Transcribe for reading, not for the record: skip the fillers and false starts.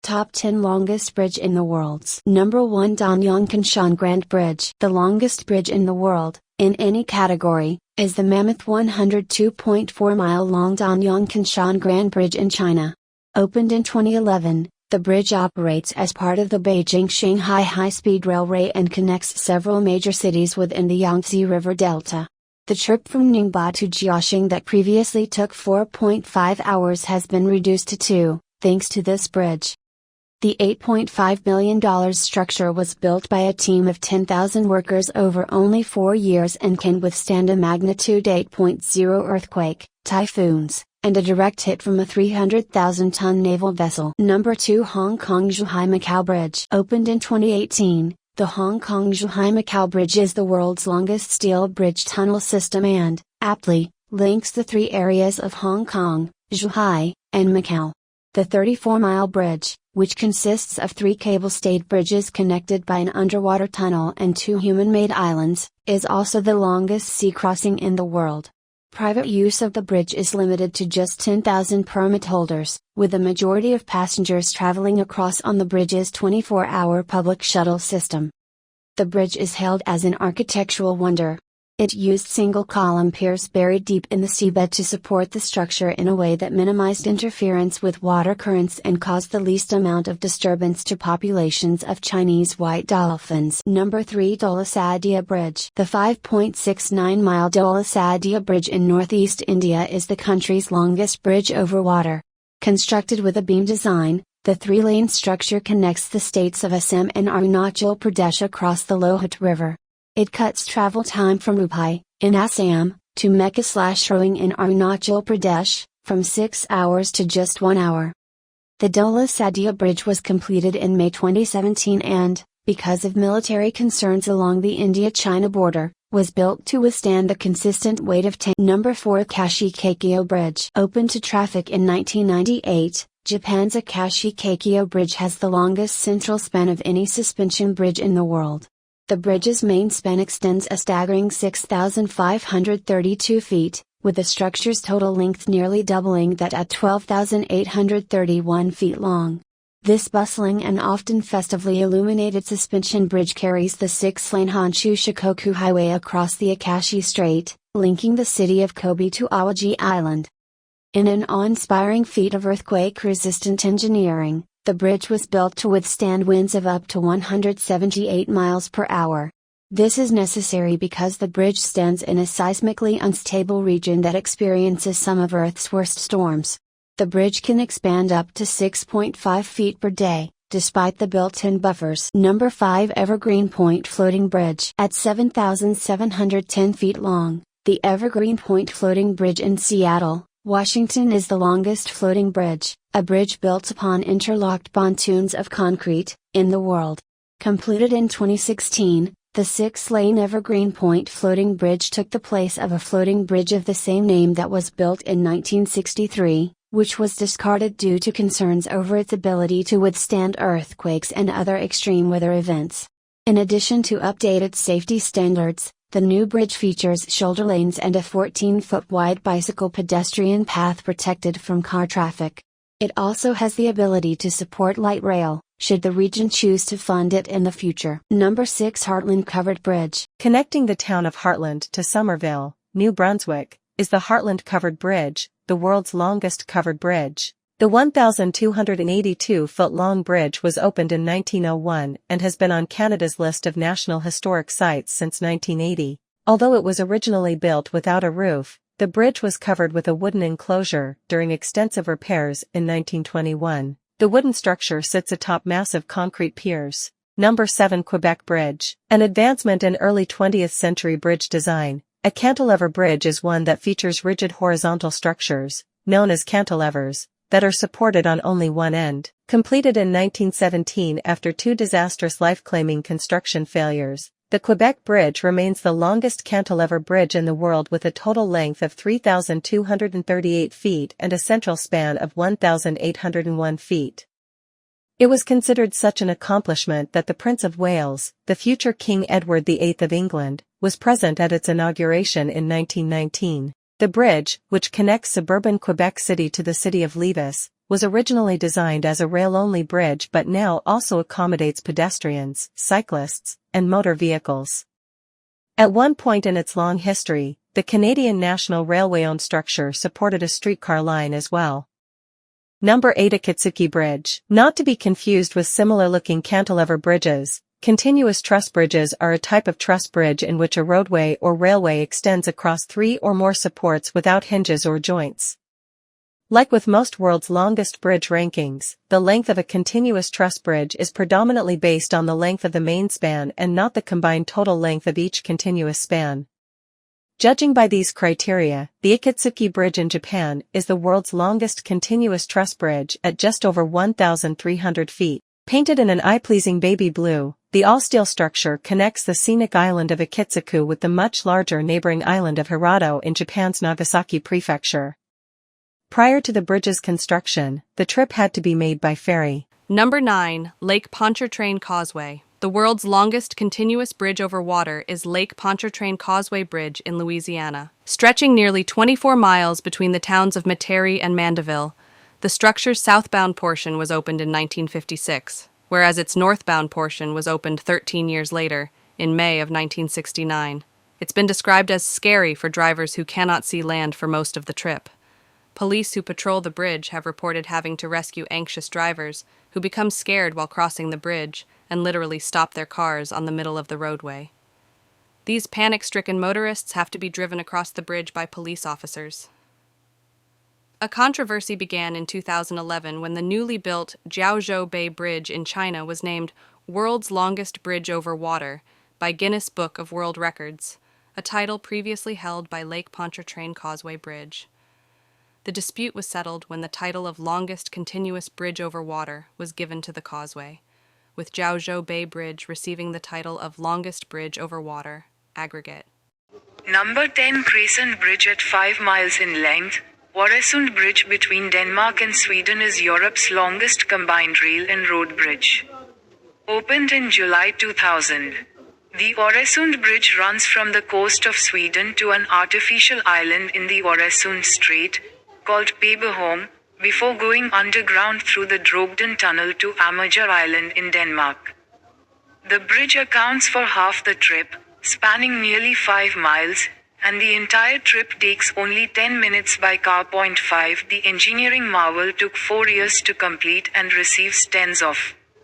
Top 10 Longest Bridge in the World. Number 1, Danyang Kanshan Grand Bridge. The longest bridge in the world, in any category, is the mammoth 102.4-mile-long Danyang Kanshan Grand Bridge in China. Opened in 2011, the bridge operates as part of the Beijing-Shanghai high-speed railway and connects several major cities within the Yangtze River Delta. The trip from Ningbo to Jiaxing that previously took 4.5 hours has been reduced to 2, thanks to this bridge. The $8.5 billion structure was built by a team of 10,000 workers over only 4 years and can withstand a magnitude 8.0 earthquake, typhoons, and a direct hit from a 300,000-ton naval vessel. Number 2, Hong Kong-Zhuhai-Macau Bridge. Opened in 2018, the Hong Kong-Zhuhai-Macau Bridge is the world's longest steel bridge tunnel system and, aptly, links the three areas of Hong Kong, Zhuhai, and Macau. The 34-mile bridge, which consists of 3 cable-stayed bridges connected by an underwater tunnel and 2 human-made islands, is also the longest sea crossing in the world. Private use of the bridge is limited to just 10,000 permit holders, with the majority of passengers traveling across on the bridge's 24-hour public shuttle system. The bridge is hailed as an architectural wonder. It used single-column piers buried deep in the seabed to support the structure in a way that minimized interference with water currents and caused the least amount of disturbance to populations of Chinese white dolphins. Number 3, Dola Sadia Bridge. The 5.69-mile Dola Sadia Bridge in northeast India is the country's longest bridge over water. Constructed with a beam design, the 3-lane structure connects the states of Assam and Arunachal Pradesh across the Lohit River. It cuts travel time from Rupai, in Assam, to Mecca/Roing in Arunachal Pradesh, from 6 hours to just 1 hour. The Dola Sadia Bridge was completed in May 2017 and, because of military concerns along the India-China border, was built to withstand the consistent weight of tanks. Number 4, Akashi Kaikyo Bridge. Opened to traffic in 1998, Japan's Akashi Kaikyo Bridge has the longest central span of any suspension bridge in the world. The bridge's main span extends a staggering 6,532 feet, with the structure's total length nearly doubling that at 12,831 feet long. This bustling and often festively illuminated suspension bridge carries the 6-lane Honshu Shikoku Highway across the Akashi Strait, linking the city of Kobe to Awaji Island. In an awe-inspiring feat of earthquake-resistant engineering, the bridge was built to withstand winds of up to 178 miles per hour. This is necessary because the bridge stands in a seismically unstable region that experiences some of Earth's worst storms. The bridge can expand up to 6.5 feet per day, despite the built-in buffers. Number 5, Evergreen Point Floating Bridge. At 7,710 feet long, the Evergreen Point Floating Bridge in Seattle, Washington is the longest floating bridge, a bridge built upon interlocked pontoons of concrete, in the world. Completed in 2016, the 6-lane Evergreen Point Floating Bridge took the place of a floating bridge of the same name that was built in 1963, which was discarded due to concerns over its ability to withstand earthquakes and other extreme weather events. In addition to updated safety standards, the new bridge features shoulder lanes and a 14-foot wide bicycle pedestrian path protected from car traffic. It also has the ability to support light rail, should the region choose to fund it in the future. Number 6, Heartland Covered Bridge. Connecting the town of Heartland to Somerville, New Brunswick, is the Heartland Covered Bridge, the world's longest covered bridge. The 1,282-foot-long bridge was opened in 1901 and has been on Canada's list of National Historic Sites since 1980. Although it was originally built without a roof, the bridge was covered with a wooden enclosure during extensive repairs in 1921. The wooden structure sits atop massive concrete piers. Number 7, Quebec Bridge. An advancement in early 20th century bridge design, a cantilever bridge is one that features rigid horizontal structures, known as cantilevers, that are supported on only one end. Completed in 1917 after 2 disastrous life-claiming construction failures, the Quebec Bridge remains the longest cantilever bridge in the world with a total length of 3,238 feet and a central span of 1,801 feet. It was considered such an accomplishment that the Prince of Wales, the future King Edward VIII of England, was present at its inauguration in 1919. The bridge, which connects suburban Quebec City to the city of Lévis, was originally designed as a rail-only bridge but now also accommodates pedestrians, cyclists, and motor vehicles. At one point in its long history, the Canadian National Railway-owned structure supported a streetcar line as well. Number 8. Akatsuki Bridge. Not to be confused with similar-looking cantilever bridges, continuous truss bridges are a type of truss bridge in which a roadway or railway extends across 3 or more supports without hinges or joints. Like with most world's longest bridge rankings, the length of a continuous truss bridge is predominantly based on the length of the main span and not the combined total length of each continuous span. Judging by these criteria, the Akatsuki Bridge in Japan is the world's longest continuous truss bridge at just over 1,300 feet. Painted in an eye-pleasing baby blue, the all-steel structure connects the scenic island of Akitsuku with the much larger neighboring island of Hirado in Japan's Nagasaki prefecture. Prior to the bridge's construction, the trip had to be made by ferry. Number 9. Lake Pontchartrain Causeway. The world's longest continuous bridge over water is Lake Pontchartrain Causeway Bridge in Louisiana. Stretching nearly 24 miles between the towns of Metairie and Mandeville, the structure's southbound portion was opened in 1956, whereas its northbound portion was opened 13 years later, in May of 1969. It's been described as scary for drivers who cannot see land for most of the trip. Police who patrol the bridge have reported having to rescue anxious drivers who become scared while crossing the bridge and literally stop their cars on the middle of the roadway. These panic-stricken motorists have to be driven across the bridge by police officers. A controversy began in 2011 when the newly built Jiaozhou Bay Bridge in China was named World's Longest Bridge Over Water by Guinness Book of World Records, a title previously held by Lake Pontchartrain Causeway Bridge. The dispute was settled when the title of Longest Continuous Bridge Over Water was given to the causeway, with Jiaozhou Bay Bridge receiving the title of Longest Bridge Over Water, aggregate. Number 10. Crescent Bridge at 5 miles in length. Øresund Bridge between Denmark and Sweden is Europe's longest combined rail and road bridge. Opened in July 2000. The Øresund Bridge runs from the coast of Sweden to an artificial island in the Øresund Strait, called Paberholm, before going underground through the Drogden Tunnel to Amager Island in Denmark. The bridge accounts for half the trip, spanning nearly 5 miles, and the entire trip takes only 10 minutes by car. 5. The engineering marvel took 4 years to complete and receives tens of